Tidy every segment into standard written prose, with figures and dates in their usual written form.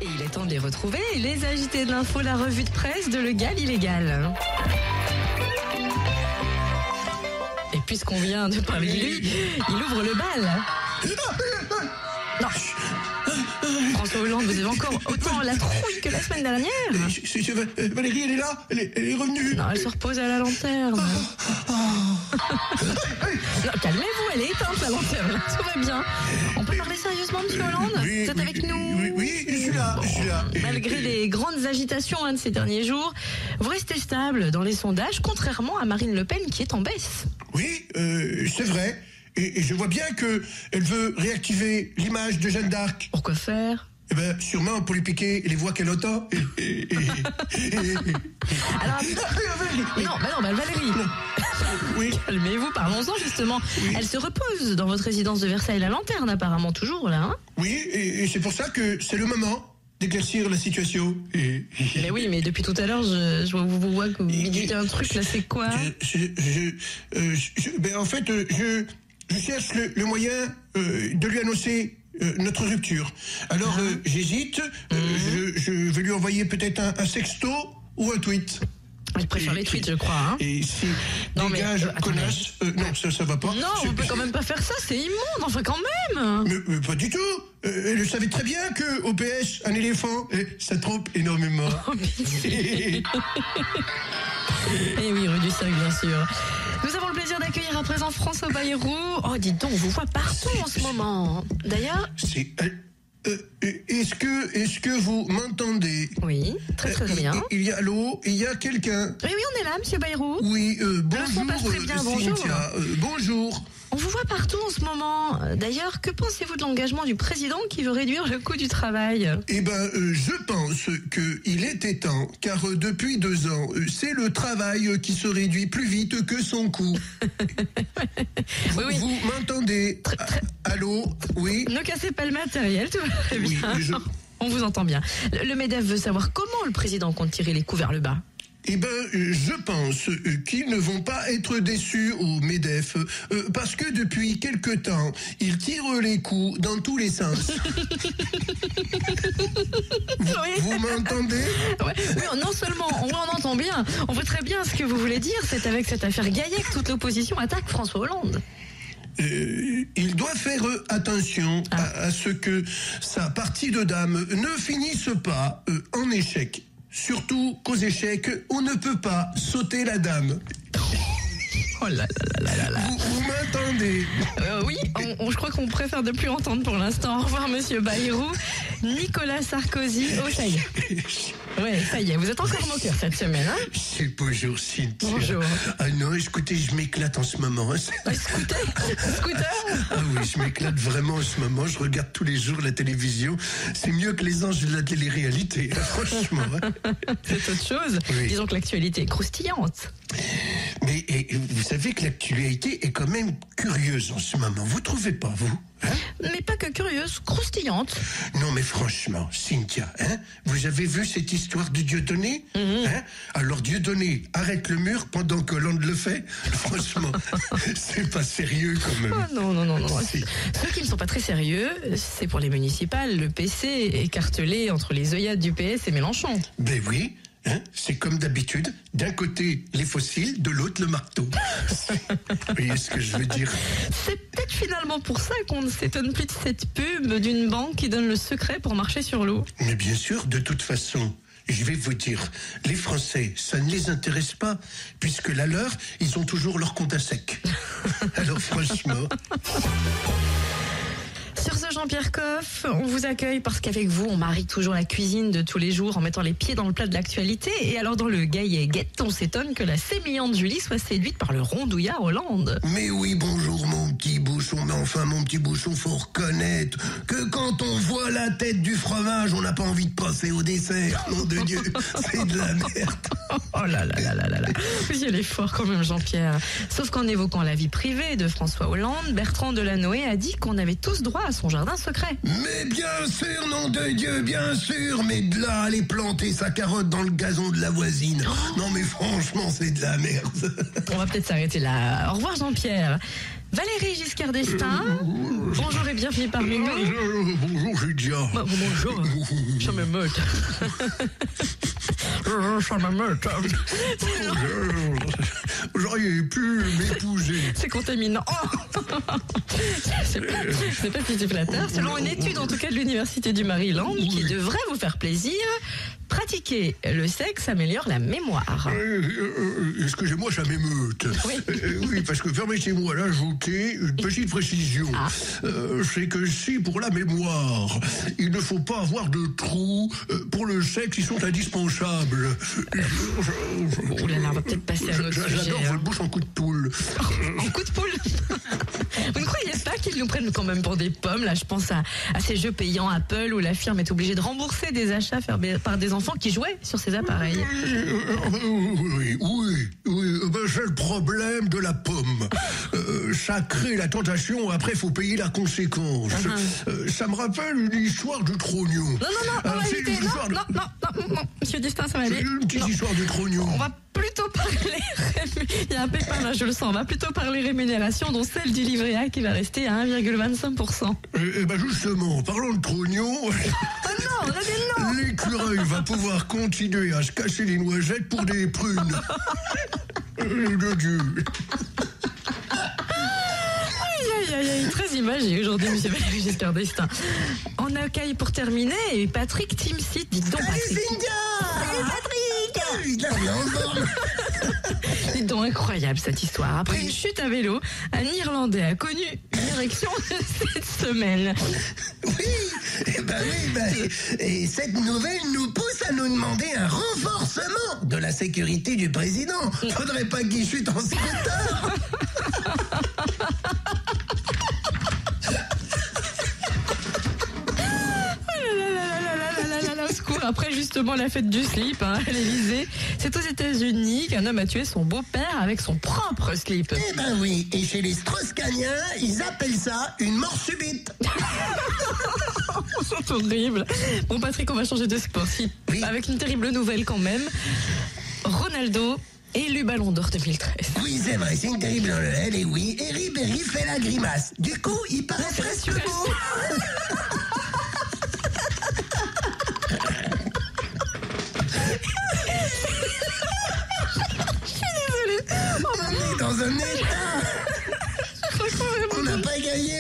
Et il est temps de les retrouver, les agités de l'info, la revue de presse de Legal Illégal. Et puisqu'on vient de parler de lui, il ouvre le bal. Non. François Hollande, vous avez encore autant la trouille que la semaine dernière. Valérie, elle est là, elle est revenue. Non, elle se repose à la lanterne. Non, calmez-vous, elle est éteinte la lanterne, tout va bien. On peut parler sérieusement, monsieur Hollande? Oui, Vous êtes avec nous? Oui, je suis là. Malgré les grandes agitations de ces derniers jours, vous restez stable dans les sondages, contrairement à Marine Le Pen qui est en baisse. Oui, c'est vrai. Et je vois bien qu'elle veut réactiver l'image de Jeanne d'Arc. Pourquoi faire? Eh ben, sûrement pour lui piquer les voix qu'elle entend. Alors, non, Valérie. Oui. Calmez-vous, parlons-en justement. Oui. Elle se repose dans votre résidence de Versailles-la-Lanterne, apparemment toujours là. Hein? Oui, et c'est pour ça que c'est le moment d'éclaircir la situation. Mais oui, mais depuis tout à l'heure, je vous vois que vous me dites un truc, là, c'est quoi? En fait, je cherche le moyen de lui annoncer notre rupture. Alors, j'hésite. Je vais lui envoyer peut-être un sexto ou un tweet. Je préfère les tweets, je crois. Hein. Et si dégage, connasse... non, ça va pas. Non, on peut quand même pas faire ça, c'est immonde, enfin quand même. Mais pas du tout. Elle savait très bien que au PS, un éléphant, ça trompe énormément. Oh, pitié. Et oui, rue du Sac, bien sûr. Nous avons le plaisir d'accueillir à présent François Bayrou. Oh, dites donc, on vous voit partout en ce moment. D'ailleurs... Est-ce que vous m'entendez? Oui, très bien. Il y a il y a quelqu'un. Oui, on est là, monsieur Bayrou. Oui, bonjour. Le son passe très bien, bonjour. Cynthia, bonjour. On vous voit partout en ce moment. D'ailleurs, que pensez-vous de l'engagement du président qui veut réduire le coût du travail? Eh ben, je pense qu'il était temps, car depuis 2 ans, c'est le travail qui se réduit plus vite que son coût. Oui. Vous m'entendez? Allô? Oui. Ne cassez pas le matériel, tout va très bien. Oui, On vous entend bien. Le MEDEF veut savoir comment le président compte tirer les coups vers le bas. Eh ben, je pense qu'ils ne vont pas être déçus au MEDEF, parce que depuis quelque temps, ils tirent les coups dans tous les sens. Vous m'entendez? Oui, non seulement on entend bien, on voit très bien ce que vous voulez dire, c'est avec cette affaire Gaillec, toute l'opposition attaque François Hollande. Il doit faire attention à ce que sa partie de dame ne finisse pas en échec. Surtout qu'aux échecs, on ne peut pas sauter la dame. Oh là là. Vous m'entendez? Oui, je crois qu'on préfère ne plus entendre pour l'instant. Au revoir, monsieur Bayrou. Nicolas Sarkozy. Oh, ça y est. Oui, ça y est, vous êtes encore moqueur cette semaine, hein? C'est bonjour, Cynthia. Bonjour. Ah non, écoutez, je m'éclate en ce moment. Scooter? Ah oui, je m'éclate vraiment en ce moment. Je regarde tous les jours la télévision. C'est mieux que les anges de la télé-réalité, franchement. C'est autre chose. Oui. Disons que l'actualité est croustillante. Mais vous savez que l'actualité est quand même curieuse en ce moment. Vous trouvez pas, vous? Hein? Mais pas que curieuse, croustillante. Non, mais franchement, Cynthia, vous avez vu cette histoire de Dieudonné? Alors Dieudonné arrête le mur pendant que Hollande le fait. Franchement, c'est pas sérieux quand même. Oh, non. Ceux qui ne sont pas très sérieux, c'est pour les municipales, le PC écartelé entre les œillades du PS et Mélenchon. Ben oui. C'est comme d'habitude, d'un côté les fossiles, de l'autre le marteau. Vous voyez ce que je veux dire? C'est peut-être finalement pour ça qu'on ne s'étonne plus de cette pub d'une banque qui donne le secret pour marcher sur l'eau. Mais bien sûr, de toute façon, je vais vous dire, les Français, ça ne les intéresse pas, puisque la leur, ils ont toujours leur compte à sec. Alors franchement... Sur ce, Jean-Pierre Coff, on vous accueille parce qu'avec vous, on marie toujours la cuisine de tous les jours en mettant les pieds dans le plat de l'actualité. Et alors, dans le Gaillec-Guette, on s'étonne que la sémillante Julie soit séduite par le rondouillard Hollande. Mais oui, bonjour mon petit bouchon. Mais enfin, mon petit bouchon, faut reconnaître que quand on voit la tête du fromage, on n'a pas envie de passer au dessert. Nom de Dieu, c'est de la merde. Oh là là là là là là. Oui, elle est fort quand même, Jean-Pierre. Sauf qu'en évoquant la vie privée de François Hollande, Bertrand Delanoë a dit qu'on avait tous droit à son jardin secret. Mais bien sûr, nom de Dieu, bien sûr. Mais de là, aller planter sa carotte dans le gazon de la voisine. Non mais franchement, c'est de la merde. On va peut-être s'arrêter là. Au revoir, Jean-Pierre. Valérie Giscard d'Estaing, bonjour et bienvenue parmi nous. Bonjour, Julia. Bonjour, je me meute. J'aurais pu m'épouser. C'est contaminant. C'est pas si c'est flatteur. Selon une étude, en tout cas de l'Université du Maryland, qui devrait vous faire plaisir, pratiquer le sexe améliore la mémoire. Excusez-moi, ça m'émeute. Oui. Oui, parce que permettez-moi d'ajouter une petite précision. C'est que si pour la mémoire, il ne faut pas avoir de trous, pour le sexe, ils sont indispensables. Oh là là, on va peut-être passer à un autre sujet. J'adore votre bouche en coup de poule. En coup de poule. Vous ne croyez pas qu'ils nous prennent quand même pour des pommes? Là, je pense à ces jeux payants Apple où la firme est obligée de rembourser des achats faits par des enfants qui jouaient sur ces appareils. Oui. Ben, c'est le problème de la pomme. Ça crée la tentation, après, il faut payer la conséquence. Ça me rappelle une histoire de trognon. Non, on va éviter. Non, monsieur Destin, ça va aller. Une petite histoire de trognon. On va plutôt parler... Il y a un pépin là, je le sens. On va plutôt parler rémunération, dont celle du livret A qui va rester à 1,25%. Eh ben justement, parlons de trognon. Oh non. L'écureuil va pouvoir continuer à se casser les noisettes pour des prunes. De Dieu. Aïe, très imagé aujourd'hui, monsieur Valéry Giscard d'Estaing. On accueille pour terminer Patrick Timsit. Dites donc, Patrick. Salut Patrick. Dites donc, incroyable cette histoire. Après une chute à vélo, un Irlandais a connu une érection cette semaine. Et cette nouvelle nous pousse à nous demander un renforcement de la sécurité du président. Faudrait pas qu'il chute en scooter. Après justement la fête du slip à l'Élysée, c'est aux États-Unis qu'un homme a tué son beau-père avec son propre slip. Eh ben oui, et chez les Strauss-Caniens, ils appellent ça une mort subite. C'est horrible. Bon Patrick, on va changer de sport. Oui. Avec une terrible nouvelle quand même. Ronaldo élu Ballon d'Or 2013. Oui, c'est vrai, c'est une terrible nouvelle, et oui, et Ribéry fait la grimace. Du coup, il paraît presque beau. Dans un état. On n'a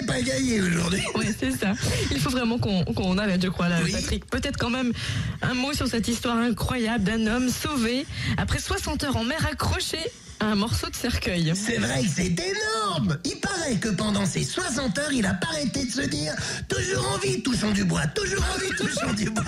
pas gagné aujourd'hui. Oui, c'est ça. Il faut vraiment qu'on arrête, je crois, là, Oui. Patrick. Peut-être quand même un mot sur cette histoire incroyable d'un homme sauvé après 60 heures en mer accroché à un morceau de cercueil. C'est vrai que c'est énorme. Il paraît que pendant ces 60 heures, il a pas arrêté de se dire « Toujours en vie, touchons du bois, toujours en vie, touchons du bois ».